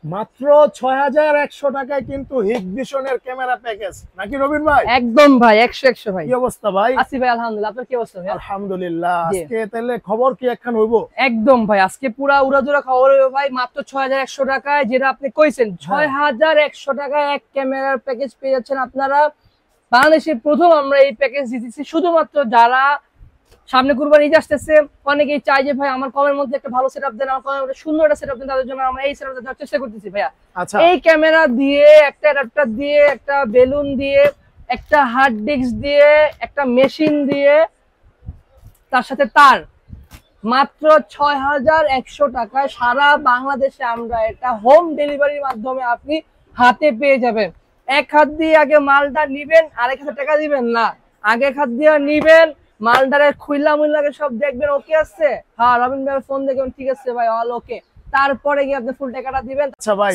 মাত্র ৬,১০০ টাকায় কিন্তু হিগভিশনের ক্যামেরা প্যাকেজ নাকি রবিন ভাই? একদম ভাই, ১০০ ভাই। কি অবস্থা ভাই? আছি ভাই আলহামদুলিল্লাহ, আপনার কি অবস্থা ভাই? আলহামদুলিল্লাহ। আজকে তাহলে খবর কি একখান হইব? একদম ভাই, আজকে পুরা উড়াধুরা খবর হইব ভাই। মাত্র ৬,১০০ টাকায়, যেটা আপনি কইছেন ৬,১০০ টাকায় এক ক্যামেরার প্যাকেজ পেয়ে যাচ্ছেন আপনারা। বাংলাদেশের প্রথম আমরা এই প্যাকেজ দিতেছি শুধুমাত্র যারা সামনে কুরবানি ঈদ আসতেছে। অনেকেই চাই যে ভাই আমার কমের মধ্যে একটা ভালো সেটআপ দেন, আমার কমের মধ্যে সুন্দর একটা সেটআপ দেন, তাদের জন্য আমরা এই সেটআপটা দেওয়ার চেষ্টা করতেছি ভাইয়া। আচ্ছা, এই ক্যামেরা দিয়ে, একটা অ্যাডাপ্টার দিয়ে, একটা বেলুন দিয়ে, একটা হার্ড ডিস্ক দিয়ে, একটা মেশিন দিয়ে, তার সাথে তার, মাত্র ৬,১০০ টাকায় সারা বাংলাদেশে আমরা এটা হোম ডেলিভারির মাধ্যমে আপনি হাতে পেয়ে যাবেন। এক হাত দিয়ে আগে মালটা নিবেন, আরেক হাতে টাকা দিবেন না। আগে এক হাত দিয়ে নিবেন, মালটারে খুইলা মুইলাকে সব দেখবেন ওকে আছে, হ্যাঁ রবিন ভাই ফোন দেখবেন ঠিক আছে ভাই অল ওকে, তারপরে গিয়ে আপনি ফুল টাকাটা দিবেন। আচ্ছা ভাই,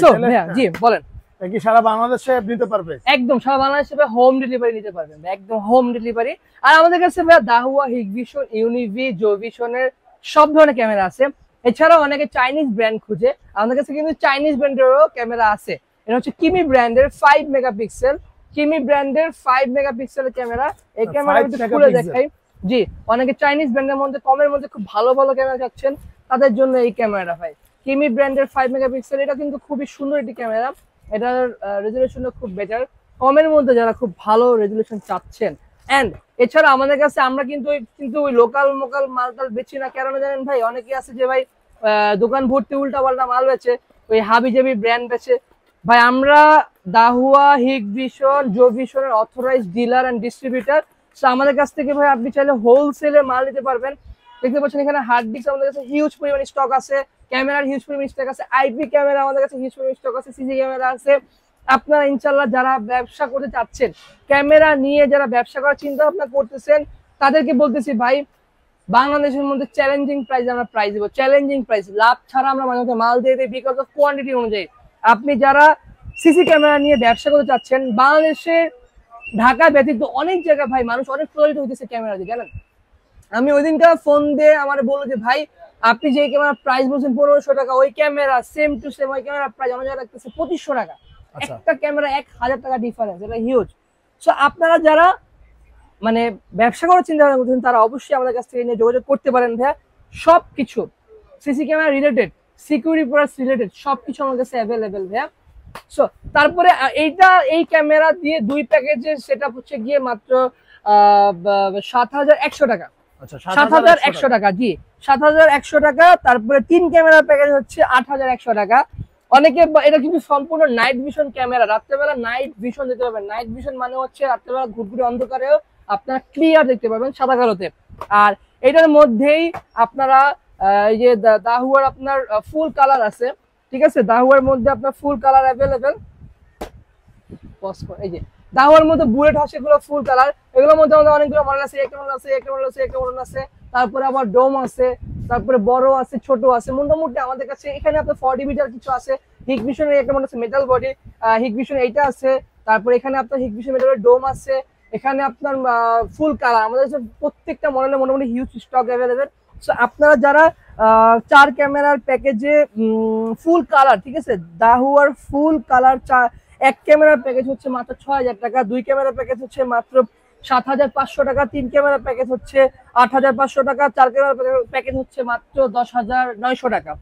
জি বলেন। কি সারা বাংলাদেশে নিতে পারবে? একদম সারা বাংলাদেশে হোম ডেলিভারি নিতে পারবেন, একদম হোম ডেলিভারি। আর আমাদের কাছে ভাই দাহুয়া, হিগভিশন, ইউনিভি, জোভিশনের সব ধরনের ক্যামেরা আছে। এছাড়াও অনেকে চাইনিজ ব্র্যান্ড খুঁজে, আমাদের কাছে কিন্তু চাইনিজ ব্র্যান্ডেরও ক্যামেরা আছে। এটা হচ্ছে কিমি ব্র্যান্ডের 5 মেগাপিক্সেল, কিমি ব্র্যান্ডের 5 মেগাপিক্সেলের ক্যামেরা। এই ক্যামেরাটা খুলে দেখাই। জি, অনেকে চাইনিজ ব্র্যান্ডের মধ্যে কমের মধ্যে খুব ভালো ভালো ক্যামেরা চাচ্ছেন, তাদের জন্য এই ক্যামেরাটা ভাই কিমি ব্র্যান্ডের 5 মেগাপিক্সেল। এটা কিন্তু খুবই সুন্দর একটি ক্যামেরা, এটার রেজুলেশনটা খুব বেটার, কমের মধ্যে যারা খুব ভালো রেজুলেশন চাচ্ছেন। এন্ড এছাড়া আমাদের কাছে আমরা কিন্তু ওই লোকাল মোকাল মালটাল বেচি না। কেন জানেন ভাই? অনেকে আছে যে ভাই দোকান ভর্তি উল্টা পাল্টা মাল বেচে, ওই হাবি জাবি ব্র্যান্ড বেচে। ভাই আমরা দাহুয়া, হিগভিশন, জোভিশনের authorized dealer and distributor. So আমাদের কাছ থেকে ভাই আপনি চাইলে হোলসেলে মাল নিতে পারবেন। দেখতে পাচ্ছেন এখানে হার্ড ডিস্ক আমাদের কাছে হিউজ পরিমাণ স্টক আছে, ক্যামেরার হিউজ পরিমাণ স্টক আছে, আইপি ক্যামেরা আমাদের কাছে হিউজ পরিমাণ স্টক আছে, সিসি ক্যামেরা আছে। আপনারা ইনশাআল্লাহ যারা ব্যবসা করতে চাচ্ছেন, ক্যামেরা নিয়ে যারা ব্যবসা করার চিন্তা ভাবনা করতেছেন, তাদেরকে বলতেছি ভাই বাংলাদেশের মধ্যে চ্যালেঞ্জিং প্রাইস আমরা প্রাইস দেবো, চ্যালেঞ্জিং প্রাইস, লাভ ছাড়া আমরা মাঝে মাল দিয়ে দিই বিকজ অফ কোয়ান্টিটি অনুযায়ী। আপনি যারা সিসি ক্যামেরা নিয়ে ব্যবসা করতে চাচ্ছেন, বাংলাদেশে ঢাকা ব্যতীত অনেক জায়গায় ভাই মানুষ অনেক প্রতারিত হইতেছে ক্যামেরা দিয়ে, জানেন? আমি ওই দিনকার ফোন দিয়ে আমার বললো যে ভাই আপনি যে ক্যামেরা প্রাইস বলছেন ১৫০০ টাকা, ওই ক্যামেরা সেম টু সেম ওই ক্যামেরা প্রাইস আমার জায়গায় লাগতেছে ২৫০০ টাকা। একটা ক্যামেরা ১,০০০ টাকা ডিফারেন্স, এটা হিউজ। সো আপনারা যারা মানে ব্যবসা করার চিন্তা ভাবনা করছেন, তারা অবশ্যই আমাদের কাছ থেকে নিয়ে যোগাযোগ করতে পারেন ভাইয়া। সবকিছু CC camera related, security products related সবকিছু আমার কাছে অ্যাভেলেবেল ভাইয়া। সো তারপরে এই ক্যামেরা দিয়ে 2 প্যাকেজের সেটআপ হচ্ছে গিয়ে মাত্র ৭,১০০ টাকা। ৭,১০০ টাকা, জি ৭,১০০ টাকা। তারপরে 3 ক্যামেরা প্যাকেজ হচ্ছে ৮,১০০ টাকা। অনেকে এটা কিন্তু সম্পূর্ণ নাইট ভিশন ক্যামেরা, রাত্রেবেলা নাইট ভিশন দিতে পারবেন। নাইট ভিশন মানে হচ্ছে রাত্রেবেলা ঘুরঘুরে অন্ধকারেও আপনারা ক্লিয়ার দেখতে পারবেন সাদা কালোতে। আর এটার মধ্যেই আপনারা এই যে দাহুয়ার আপনার ফুল কালার আছে, ঠিক আছে? দাহুয়ার মধ্যে আপনার ফুল কালার অ্যাভেলেবেল। এই যে দাহুয়ার মধ্যে বুলেট হাউস, এগুলো ফুল কালার। এগুলোর মধ্যে আমাদের অনেকগুলো মডেল আছে, একটা মডেল আছে, একটা মডেল আছে, একটা মডেল আছে। তারপরে আবার ডোম আছে, তারপরে বড় আছে, ছোট আছে। মোটামুটি আমাদের কাছে এখানে আপনার 40 মিটার কিছু আছে। হিগভিশনের একটা মডেল আছে মেটাল বডি, হিগভিশন এইটা আছে। তারপরে এখানে আপনার হিগভিশন মেটালের ডোম আছে। এখানে আপনার ফুল কালার আমাদের কাছে প্রত্যেকটা মডেলে মোটামুটি হিউজ স্টক অ্যাভেলেবেল। সো আপনারা যারা 4 ক্যামেরার প্যাকেজে ফুল কালার, ঠিক আছে, দাহুয়ার ফুল কালার এক ক্যামেরার প্যাকেজ হচ্ছে মাত্র ৬,০০০ টাকা, 2 ক্যামেরার প্যাকেজ হচ্ছে মাত্র ৭,৫০০ টাকা, 3 ক্যামেরার প্যাকেজ হচ্ছে ৮,৫০০ টাকা, 4 ক্যামেরার প্যাকেজ হচ্ছে মাত্র ১০,৯০০ টাকা।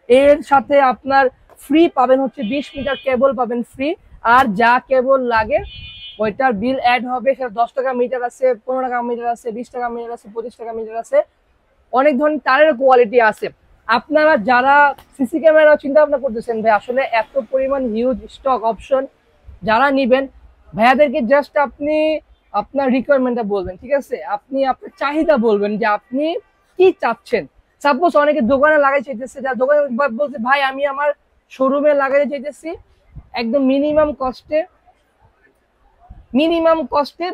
এর সাথে আপনার ফ্রি পাবেন হচ্ছে 20 মিটার কেবল পাবেন ফ্রি। আর যা কেবল লাগে ওইটার বিল অ্যাড হবে। সেটা 10 টাকা মিটার আছে, 15 টাকা মিটার আছে, 20 টাকা মিটার আছে, 25 টাকা মিটার আছে। অনেক ধরনের তারের কোয়ালিটি আছে। আপনারা যারা সিসি ক্যামেরা চিন্তা ভাবনা করতেছেন ভাই, আসলে এত পরিমাণ হিউজ স্টক অপশন, যারা নিবেন ভাইয়াদেরকে জাস্ট আপনি আপনার রিকোয়ারমেন্টটা বলবেন, ঠিক আছে? আপনি আপনার চাহিদা বলবেন যে আপনি কি চাচ্ছেন। সাপোজ অনেকে দোকানে লাগাই চাইতেছে, যার দোকানে বলছে ভাই আমি আমার শোরুমে লাগাই চাইতেছি একদম মিনিমাম কস্টে,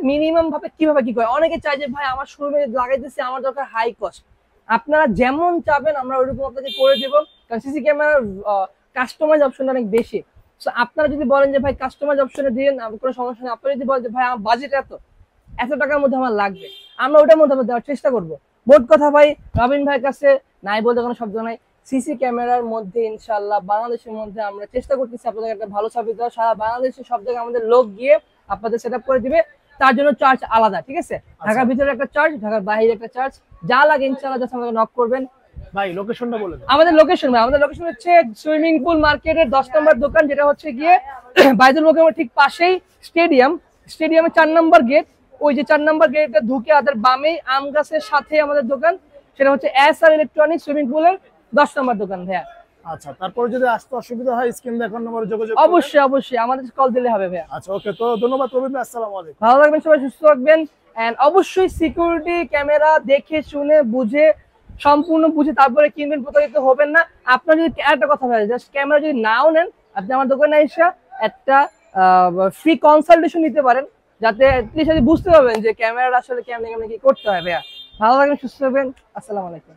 মিনিমাম ভাবে কিভাবে কি করে। অনেকে চাই যে ভাই আমার শোরুমে লাগাইতেছি, আমার দরকার হাই কস্ট। আপনারা যেমন চাবেন আমরা ওইরকম আপনাকে করে দেবো, কারণ সিসি ক্যামেরার কাস্টমাইজ অপশনটা অনেক বেশি। সো আপনারা যদি বলেন যে ভাই কাস্টমাইজ অপশনে দিন, কোনো সমস্যা নেই। আপনারা যদি বলেন যে ভাই আমার বাজেট এত টাকার মধ্যে আমার লাগবে, আমরা ওটার মধ্যে দেওয়ার চেষ্টা করবো। মোট কথা ভাই রবিন ভাইয়ের কাছে নাই বলতে কোনো শব্দ নাই। সিসি ক্যামেরার মধ্যে ইনশাআল্লাহ বাংলাদেশের মধ্যে আমরা চেষ্টা করতেছি আপনাদের একটা ভালো সার্ভিস দেওয়া। সারা বাংলাদেশের সব জায়গায় আমাদের লোক গিয়ে আপনাদের সেট করে দিবে, তার জন্য চার্জ আলাদা, ঠিক আছে? ঢাকার ভিতরে একটা চার্জ, ঢাকার বাইরে একটা চার্জ, যা লাগে ইনশাআল্লাহ জাস্ট আমাদের নক করবেন। ভাই লোকেশনটা বলে দেন। আমাদের লোকেশন হচ্ছে সুইমিং পুল মার্কেটের 10 নম্বর দোকান, যেটা হচ্ছে গিয়ে বাইদুল মোকামের ঠিক পাশেই স্টেডিয়ামের 4 নম্বর গেট। ওই যে 4 নম্বর গেটে ঢুকে আমাদের বামেই আম গাছের সাথে আমাদের দোকান, সেটা হচ্ছে এসআর ইলেকট্রনিক্স সুইমিং পুলের 10 নম্বর দোকান ভাইয়া। আচ্ছা, তারপর যদি আসতে অসুবিধা হয় স্ক্রিন দেখার নম্বরে যোগাযোগ করবেন। অবশ্যই আমাদের কল দিলে হবে ভাইয়া। আচ্ছা, ওকে, তো ধন্যবাদ প্রবীণ ভাই, আসসালামু আলাইকুম। ভালো থাকবেন সবাই, সুস্থ থাকবেন। এন্ড অবশ্যই সিকিউরিটি ক্যামেরা দেখে শুনে বুঝে সম্পূর্ণ বুঝে তারপরে কিনবেন, প্রতারিত হবেন না। আপনার যদি একটা কথা ভাই, জাস্ট ক্যামেরা যদি নাও নেন, আপনি আমার দোকানে এসে একটা ফ্রি কনসালটেশন নিতে পারেন, যাতে বুঝতে পারবেন যে ক্যামেরা আসলে কেমন কি করতে হয় ভাইয়া। ভালো থাকবেন, সুস্থ থাকবেন, আসসালামু আলাইকুম।